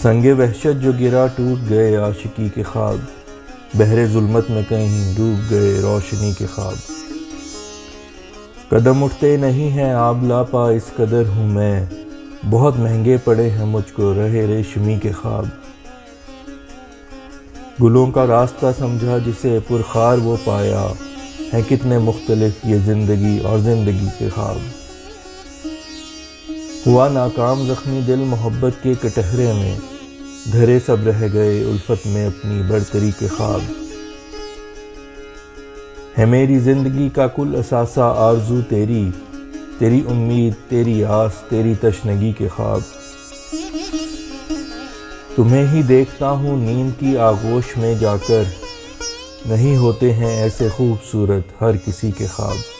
سنگ وحشت جو گرا ٹوٹ گئے عاشقی کے خواب، بحر ظلمت میں کہیں ڈوب گئے روشنی کے خواب۔ قدم اٹھتے نہیں ہیں آب لاپا اس قدر ہوں میں، بہت مہنگے پڑے ہیں مجھ کو رہے ریشمی کے خواب۔ گلوں کا راستہ سمجھا جسے پرخار وہ پایا، ہے کتنے مختلف یہ زندگی اور زندگی کے خواب۔ ہوا ناکام زخمی دل محبت کے کٹہرے میں، دھرے سب رہ گئے الفت میں اپنی برتری کے خواب۔ ہے میری زندگی کا کل اثاثہ آرزو تیری، تیری امید تیری آس تیری تشنگی کے خواب۔ تمہیں ہی دیکھتا ہوں نیند کی آغوش میں جا کر، نہیں ہوتے ہیں ایسے خوبصورت ہر کسی کے خواب۔